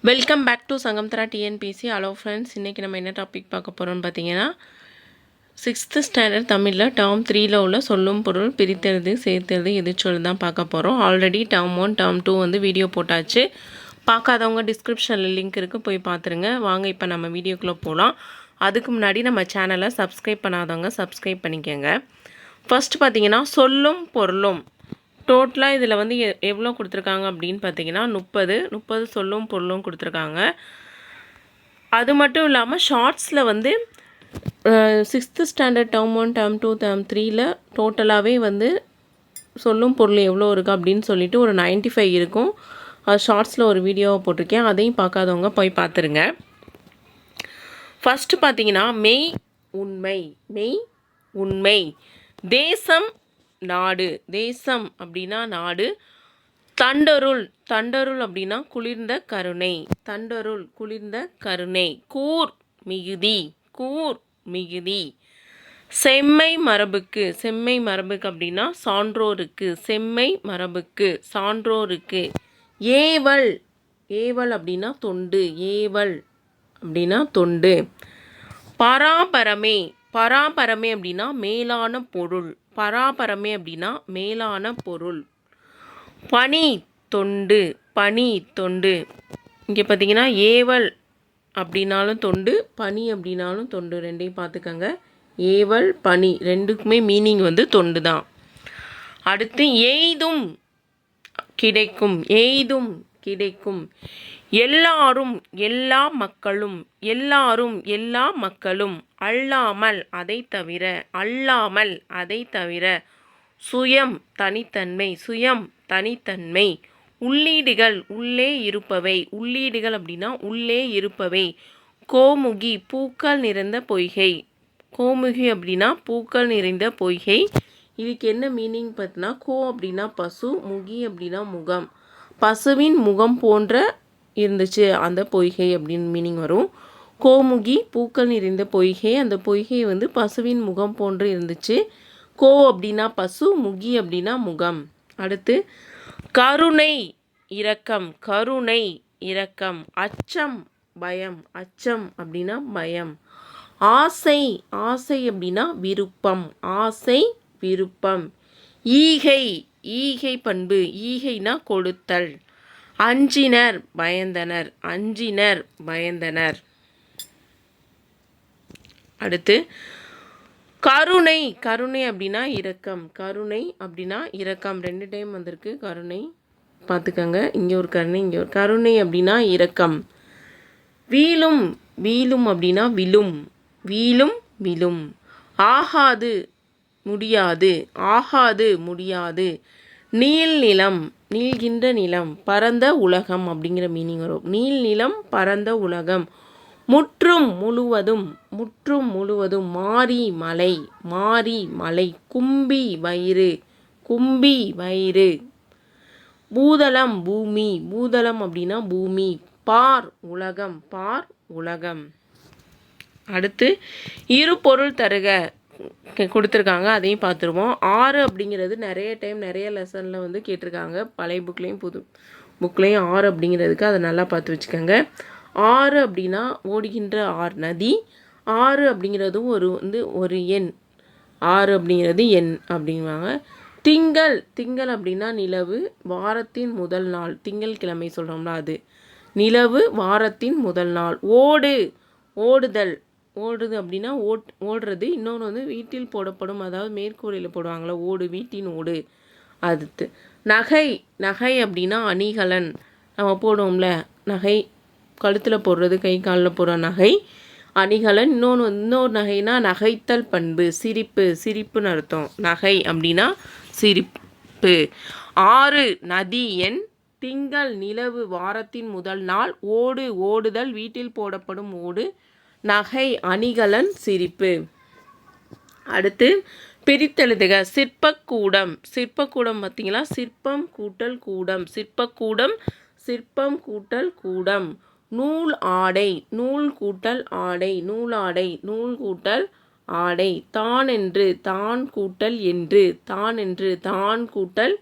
Welcome back to Sangamthara TNPSC. Hello friends, இன்றைக்கி நம்ம என்ன டாபிக் பார்க்க போகிறோம்னு பார்த்தீங்கன்னா 6th ஸ்டாண்டர்ட் தமிழில் டேர்ம் 3ல் உள்ள சொல்லும் பொருள் பிரித்தெழுது சேர்த்தெழுது எதிர்ச்சொல் தான் பார்க்க போகிறோம். ஆல்ரெடி டேர்ம் 1 டேர்ம் 2 வந்து வீடியோ போட்டாச்சு. பார்க்காதவங்க டிஸ்கிரிப்ஷனில் லிங்க் இருக்குது, போய் பார்த்துருங்க. வாங்க இப்போ நம்ம வீடியோக்குள்ளே போகலாம். அதுக்கு முன்னாடி நம்ம சேனலை சப்ஸ்கிரைப் பண்ணாதவங்க சப்ஸ்கிரைப் பண்ணிக்கோங்க. ஃபஸ்ட்டு பார்த்தீங்கன்னா சொல்லும் பொருளும் டோட்டலாக இதில் வந்து எவ்வளோ கொடுத்துருக்காங்க அப்படின்னு பார்த்தீங்கன்னா 30 சொல்லும் பொருளும் கொடுத்துருக்காங்க. அது மட்டும் இல்லாமல் ஷார்ட்ஸில் வந்து 6th standard term 1 term 2 term 3ல் டோட்டலாகவே வந்து சொல்லும் பொருள் எவ்வளோ இருக்குது அப்படின்னு சொல்லிட்டு ஒரு 95 இருக்கும். அது ஷார்ட்ஸில் ஒரு வீடியோவை போட்டிருக்கேன், அதையும் பார்க்காதவங்க போய் பார்த்துருங்க. ஃபஸ்ட்டு பார்த்தீங்கன்னா மெய் உண்மை, மெய் உண்மை. தேசம் நாடு, தேசம் அப்படின்னா நாடு. தண்டருள், தண்டருள் அப்படின்னா குளிர்ந்த கருணை, தண்டருள் குளிர்ந்த கருணை. கூர் மிகுதி, கூர் மிகுதி. செம்மை மரபுக்கு, செம்மை மரபுக்கு அப்படின்னா சான்றோருக்கு, செம்மை மரபுக்கு சான்றோருக்கு. ஏவல், ஏவல் அப்படின்னா தொண்டு, ஏவல் அப்படின்னா தொண்டு. பராபரமே, பராபரமே அப்படின்னா மேலான பொருள், பராபரமே அப்படின்னா மேலான பொருள். பணி தொண்டு, பணி தொண்டு. இங்கே பார்த்தீங்கன்னா ஏவல் அப்படின்னாலும் தொண்டு, பணி அப்படின்னாலும் தொண்டு, ரெண்டையும் பார்த்துக்கங்க. ஏவல் பணி ரெண்டுக்குமே மீனிங் வந்து தொண்டு தான். அடுத்து எய்தும் கிடைக்கும், எய்தும் கிடைக்கும். எல்லாரும் எல்லா மக்களும், எல்லாரும் எல்லா மக்களும். அல்லாமல் அதை தவிர, அல்லாமல் அதை தவிர. சுயம் தனித்தன்மை, சுயம் தனித்தன்மை. உள்ளீடுகள் உள்ளே இருப்பவை, உள்ளீடுகள் அப்படின்னா உள்ளே இருப்பவை. கோமுகி பூக்கள் நிறைந்த பொய்கை, கோமுகி அப்படின்னா பூக்கள் நிறைந்த பொய்கை. இதுக்கு என்ன மீனிங் பார்த்தீங்கன்னா, கோ அப்படின்னா பசு, முகி அப்படின்னா முகம். பசுவின் முகம் போன்ற இருந்துச்சு அந்த பொய்கை அப்படின்னு மீனிங் வரும். கோமுகி பூக்கள் நிறைந்த பொய்கை, அந்த பொய்கை வந்து பசுவின் முகம் போன்று இருந்துச்சு. கோ அப்படின்னா பசு, முகி அப்படின்னா முகம். அடுத்து கருணை இரக்கம், கருணை இரக்கம். அச்சம் பயம், அச்சம் அப்படின்னா பயம். ஆசை, ஆசை அப்படின்னா விருப்பம், ஆசை விருப்பம். ஈகை, ஈகை பண்பு, ஈகைனா கொடுத்தல். அஞ்சினர் பயந்தனர், அஞ்சினர் பயந்தனர். அடுத்து கருணை, கருணை அப்படின்னா இரக்கம், கருணை அப்படின்னா இரக்கம். 2 டைம் வந்திருக்கு கருணை, பார்த்துக்கங்க. இங்கே ஒரு கருணை, இங்கே ஒரு கருணை அப்படின்னா இரக்கம். வீழும், வீழும் அப்படின்னா விழும், வீழும் விழும். ஆகாது முடியாது, ஆகாது முடியாது. நீள்நிலம், நீள்கின்ற நிலம், பரந்த உலகம் அப்படிங்கிற மீனிங் வரும். நீள்நிலம் பரந்த உலகம். முற்றும் முழுவதும், முற்றும் முழுவதும். மாரி மலை, மாரி மலை. கும்பி வயிறு, கும்பி வயிறு. பூதளம் பூமி, பூதளம் அப்படின்னா பூமி. பார் உலகம், பார் உலகம். அடுத்து இரு பொருள் தருக கொடுத்துருக்காங்க, அதையும் பார்த்துருவோம். 6 அப்படிங்கிறது நிறைய டைம் நிறைய லெசனில் வந்து கேட்டிருக்காங்க, பழைய புக்லேயும் புது புக்லேயும் 6 அப்படிங்கிறதுக்கு அதை நல்லா பார்த்து வச்சுக்கோங்க. 6 அப்படின்னா ஓடுகின்ற ஆறு நதி. 6 அப்படிங்கிறதும் ஒரு எண், 6 அப்படிங்கிறது எண் அப்படிங்குவாங்க. திங்கள், திங்கள் அப்படின்னா நிலவு, வாரத்தின் முதல் நாள், திங்கள் கிழமை சொல்கிறோம்ல அது. நிலவு வாரத்தின் முதல் நாள். ஓடு, ஓடுதல், ஓடுது அப்படின்னா ஓடுறது. இன்னொன்று வந்து வீட்டில் போடப்படும், அதாவது மேற்கூரையில் போடுவாங்களே ஓடு, வீட்டின் ஓடு. அடுத்து நகை, நகை அப்படின்னா அணிகலன், நம்ம போடுவோம்ல நகை, கழுத்தில் போடுறது, கை காலில் போடுற நகை அணிகலன். இன்னொரு நகைனா நகைத்தல் பண்பு, சிரிப்பு, சிரிப்புன்னு அர்த்தம். நகை அப்படின்னா சிரிப்பு. 6 நதி எண். திங்கள் நிலவு வாரத்தின் முதல் நாள். ஓடு ஓடுதல், வீட்டில் போடப்படும் ஓடு. நகை அணிகலன், சிரிப்பு. அடுத்து பிரித்தெழுதுக. சிற்பக்கூடம், சிற்பக்கூடம் பார்த்தீங்களா, சிற்பம் கூட்டல் கூடம், சிற்பக்கூடம், சிற்பம் கூட்டல் கூடம். நூல் ஆடை, நூல் கூட்டல் ஆடை, நூலாடை, நூல் கூட்டல் ஆடை. தான் என்று, தான் கூட்டல் என்று, தான் என்று, தான் கூட்டல்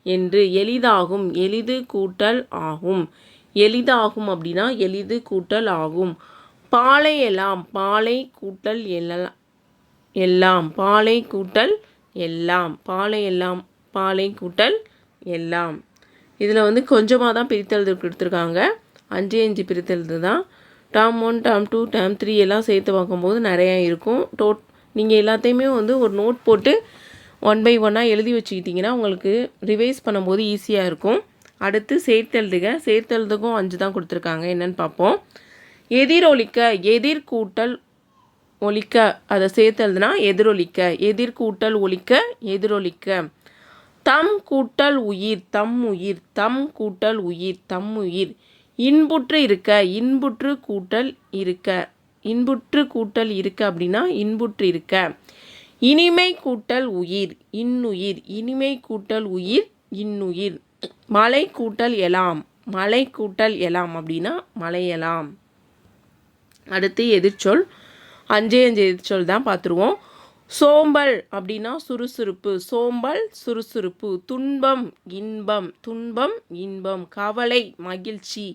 என்று. எளிதாகும், எளிது கூட்டல் ஆகும். எளிதாகும் அப்படின்னா எளிது கூட்டல் ஆகும். பாலை எல்லாம், பாலை கூட்டல் எல்லாம், பாலை கூட்டல் எல்லாம், பாலை எல்லாம், பாலை கூட்டல் எல்லாம். இதில் வந்து கொஞ்சமாக தான் பிரித்தெழுது கொடுத்துருக்காங்க. 5 பிரித்தெழுது தான். டேர்ம் 1, டேர்ம் 2, டேர்ம் 3 எல்லாம் சேர்த்து பார்க்கும்போது நிறையா இருக்கும். நீங்கள் எல்லாத்தையுமே வந்து ஒரு நோட் போட்டு 1 by 1 எழுதி வச்சுக்கிட்டிங்கன்னா உங்களுக்கு ரிவைஸ் பண்ணும்போது ஈஸியாக இருக்கும். அடுத்து சேர்த்தெழுதுக. சேர்த்தெழுதுக்கும் 5 தான் கொடுத்துருக்காங்க. என்னென்னு பார்ப்போம். எதிரொலிக்க, எதிர்கூட்டல் ஒலிக்க, அதை சேர்த்தெழுதுனா எதிரொலிக்க, எதிர்கூட்டல் ஒலிக்க, எதிரொலிக்க. தம் கூட்டல் உயிர், தம் உயிர், தம் கூட்டல் உயிர், தம் உயிர். இன்புற்று இருக்க, இன்புற்று கூட்டல் இருக்க, இன்புற்று கூட்டல் இருக்க அப்படின்னா இன்புற்று இருக்க. இனிமை கூட்டல் உயிர், இன்னுயிர், இனிமை கூட்டல் உயிர், இன்னுயிர். மலை கூட்டல் எலாம், மலை கூட்டல் எலாம் அப்படின்னா மலையலாம். அடுத்து எதிர்ச்சொல். 5 எதிர்ச்சொல் தான் பார்த்துருவோம். சோம்பல் அப்படின்னா சுறுசுறுப்பு, சோம்பல் சுறுசுறுப்பு. துன்பம் இன்பம், துன்பம் இன்பம். கவலை மகிழ்ச்சி,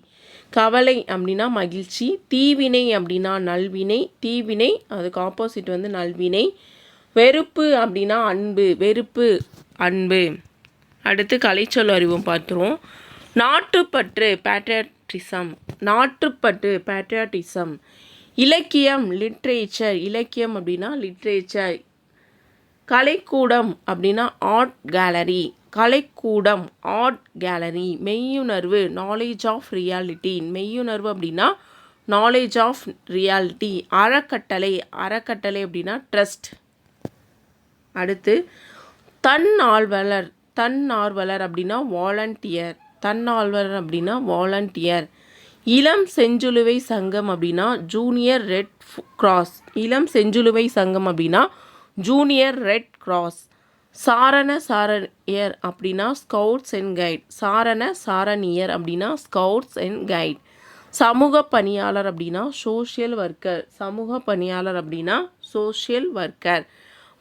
கவலை அப்படின்னா மகிழ்ச்சி. தீவினை அப்படின்னா நல்வினை, தீவினை அதுக்கு ஆப்போசிட் வந்து நல்வினை. வெறுப்பு அப்படின்னா அன்பு, வெறுப்பு அன்பு. அடுத்து கலைச்சொல் அறிவும் பார்த்துருவோம். நாட்டுப்பற்று பேட்ரியாட்டிசம், நாட்டுப்பற்று பேட்ரியாட்டிசம். இலக்கியம் லிட்ரேச்சர், இலக்கியம் அப்படின்னா லிட்ரேச்சர். கலைக்கூடம் அப்படின்னா ஆர்ட் கேலரி, கலைக்கூடம் ஆர்ட் கேலரி. மெய்யுணர்வு நாலேஜ் ஆஃப் ரியாலிட்டி, மெய்யுணர்வு அப்படின்னா நாலேஜ் ஆஃப் ரியாலிட்டி. அறக்கட்டளை, அறக்கட்டளை அப்படின்னா ட்ரஸ்ட். அடுத்து தன்னார்வலர், தன்னார்வலர் அப்படின்னா வாலண்டியர், தன்னார்வலர் அப்படின்னா வாலண்டியர். இளம் செஞ்சிலுவை சங்கம் அப்படின்னா ஜூனியர் ரெட் கிராஸ், இளம் செஞ்சிலுவை சங்கம் அப்படின்னா ஜூனியர் ரெட் கிராஸ். சாரண சாரணியர் அப்படின்னா ஸ்கவுட்ஸ் அண்ட் கைட், சாரண சாரணியர் அப்படின்னா ஸ்கவுட்ஸ் அண்ட் கைட். சமூக பணியாளர் அப்படின்னா சோஷியல் ஒர்க்கர், சமூக பணியாளர் அப்படின்னா சோஷியல் ஒர்க்கர்.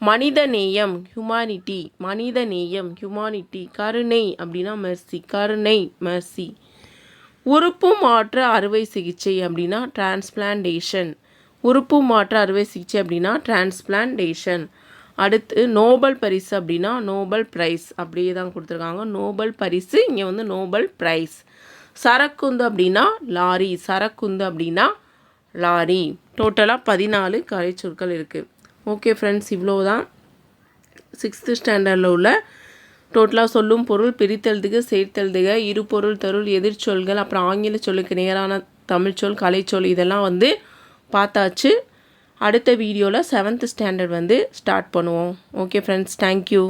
மனிதநேயம் ஹியூமானிட்டி, மனிதநேயம் ஹியூமானிட்டி. கருணை அப்படின்னா மெர்சி, கருணை மெர்சி. உறுப்பு மாற்று அறுவை சிகிச்சை அப்படின்னா டிரான்ஸ்பிளான்டேஷன், உறுப்பு மாற்று அறுவை சிகிச்சை அப்படின்னா டிரான்ஸ்பிளான்டேஷன். அடுத்து நோபல் பரிசு அப்படின்னா நோபல் ப்ரைஸ், அப்படியே தான் கொடுத்துருக்காங்க. நோபல் பரிசு, இங்கே வந்து நோபல் ப்ரைஸ். சரக்குந்து அப்படின்னா லாரி, சரக்குந்து அப்படின்னா லாரி. டோட்டலாக 14 கலைச்சொற்கள் இருக்குது. ஓகே ஃப்ரெண்ட்ஸ், இவ்வளோ தான் 6th ஸ்டாண்டர்டில் உள்ள டோட்டலாக சொல்லும் பொருள், பிரித்தெழுதுக, சேர்த்தெழுதுக, இருபொருள் தருள், எதிர்ச்சொல்கள், அப்புறம் ஆங்கில சொல்லுக்கு நேரான தமிழ்ச்சொல், கலைச்சொல் இதெல்லாம் வந்து பார்த்தாச்சு. அடுத்த வீடியோவில் 7th ஸ்டாண்டர்ட் வந்து ஸ்டார்ட் பண்ணுவோம். Okay friends, thank you.